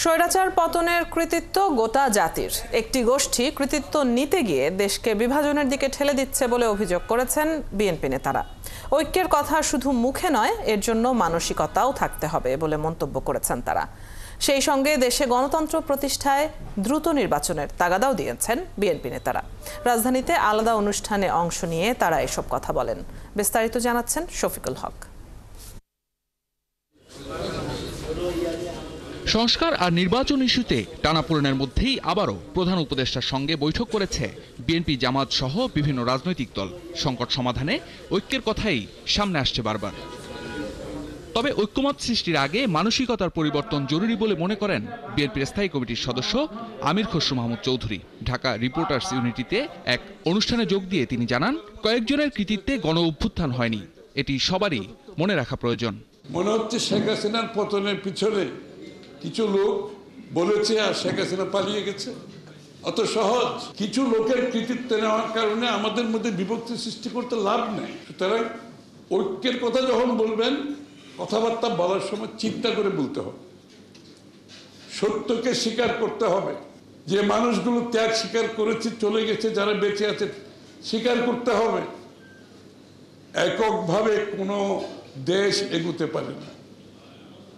স্বৈরাচার পতনের কৃতিত্ব গোটা জাতির। একটি গোষ্ঠী কৃতিত্ব নিতে গিয়ে দেশকে বিভাজনের দিকে ঠেলে দিচ্ছে বলে অভিযোগ করেছেন বিএনপি নেতারা। ঐক্যের কথা শুধু মুখে নয়, এর জন্য মানসিকতাও থাকতে হবে বলে মন্তব্য করেছেন তারা। সেই সঙ্গে দেশে গণতন্ত্র প্রতিষ্ঠায় দ্রুত নির্বাচনের তাগাদাও দিয়েছেন বিএনপি নেতারা। রাজধানীতে আলাদা অনুষ্ঠানে অংশ নিয়ে তারা এসব কথা বলেন। বিস্তারিত জানাচ্ছেন শফিকুল হক। সংস্কার আর নির্বাচন ইস্যুতে টানাপোড়েনের মধ্যেই আবারও প্রধান উপদেষ্টার সঙ্গে বৈঠক করেছে বিএনপি, জামাত সহ বিভিন্ন রাজনৈতিক দল। সংকট সমাধানে ঐক্যের কথাই সামনে আসছে বারবার। তবে ঐক্যমত সৃষ্টির আগে মানসিকতার পরিবর্তন জরুরি বলে মনে করেন বিএনপির স্থায়ী কমিটির সদস্য আমির খসরু মাহমুদ চৌধুরী। ঢাকা রিপোর্টার্স ইউনিটিতে এক অনুষ্ঠানে যোগ দিয়ে তিনি জানান, কয়েকজনের কৃতিত্বে গণ অভ্যুত্থান হয়নি, এটি সবারই মনে রাখা প্রয়োজন। মনে হচ্ছে শেখ হাসিনার পতনের পিছনে কিছু লোক বলেছে আর শেখ হাসিনা পালিয়ে গেছে। অত সহজ কিছু লোকের কৃতিত্ব নেওয়ার কারণে আমাদের মধ্যে বিভক্তি সৃষ্টি করতে লাভ নেই। সুতরাং ঐক্যের কথা যখন বলবেন, কথাবার্তা বলার সময় চিন্তা করে বলতে হবে, সত্যকে স্বীকার করতে হবে। যে মানুষগুলো ত্যাগ স্বীকার করেছে, চলে গেছে, যারা বেঁচে আছে স্বীকার করতে হবে। এককভাবে কোনো দেশ এগোতে পারে না,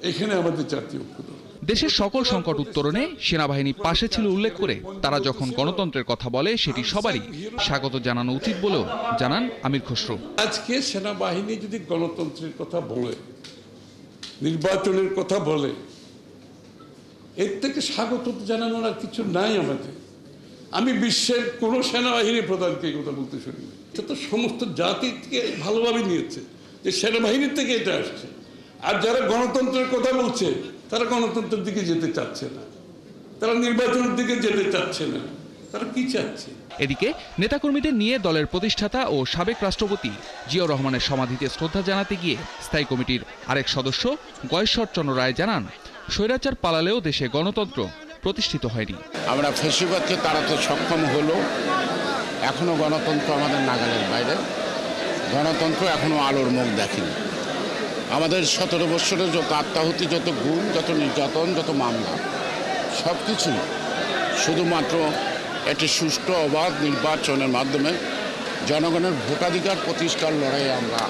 এখানে আমাদের জাতীয় ঐক্য। দেশের সকল সংকট উত্তরণে সেনাবাহিনী পাশে ছিল উল্লেখ করে তারা যখন গণতন্ত্রের কথা বলে, সেটি সবারই স্বাগত জানানো উচিত বলেও জানান আমির খসরু। আজকে সেনাবাহিনী যদি গণতন্ত্রের কথা বলে, নির্বাচনের কথা বলে, এর থেকে স্বাগত জানানোর আর কিছু নাই আমাদের। আমি বিশ্বের কোন সেনাবাহিনী প্রধানকে এই কথা বলতে শুনিনি। এটা তো সমস্ত জাতিকে ভালোভাবে নিয়েছে যে সেনাবাহিনীর থেকে এটা আসছে। আর যারা গণতন্ত্রের কথা বলছে, তারা গণতন্ত্রের দিকে যেতে চাচ্ছে না, তারা নির্বাচনের দিকে যেতে চাচ্ছে না। তারা কি চাচ্ছে? এদিকে নেতাকর্মীদের নিয়ে দলের প্রতিষ্ঠাতা ও সাবেক রাষ্ট্রপতি জিয়াউর রহমানের সমাধিতে শ্রদ্ধা জানাতে গিয়ে স্থায়ী কমিটির আরেক সদস্য গয়েশ্বর চন্দ্র রায় জানান, স্বৈরাচার পালালেও দেশে গণতন্ত্র প্রতিষ্ঠিত হয়নি। আমরা ফ্যাসিবাদকে তাড়াতে সক্ষম হলো, এখনো গণতন্ত্র আমাদের নাগালের বাইরে। গণতন্ত্র এখনো আলোর মুখ দেখেনি। আমাদের 17 বছরের যত আত্মাহুতি, যত গুম, যত নির্যাতন, যত মামলা, সব কিছুই শুধুমাত্র একটি সুষ্ঠু অবাধ নির্বাচনের মাধ্যমে জনগণের ভোটাধিকার প্রতিষ্ঠার লড়াইয়ে আমরা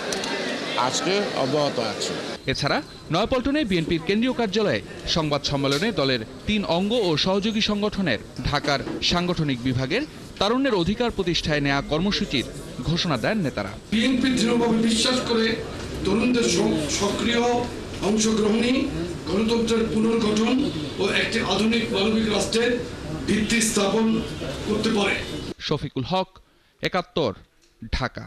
আজকে অব্যাহত আছি। এছাড়া নয়াপল্টনে বিএনপির কেন্দ্রীয় কার্যালয়ে সংবাদ সম্মেলনে দলের 3 অঙ্গ ও সহযোগী সংগঠনের ঢাকার সাংগঠনিক বিভাগের তারুণ্যের অধিকার প্রতিষ্ঠায় নেওয়া কর্মসূচির ঘোষণা দেন নেতারা। বিএনপি দৃঢ়ভাবে বিশ্বাস করে তরুণদের সক্রিয় অংশগ্রহণই গণতন্ত্রের পুনর্গঠন ও একটি আধুনিক মানবিক রাষ্ট্রের ভিত্তি স্থাপন করতে পারে। শফিকুল হক, ৭১, ঢাকা।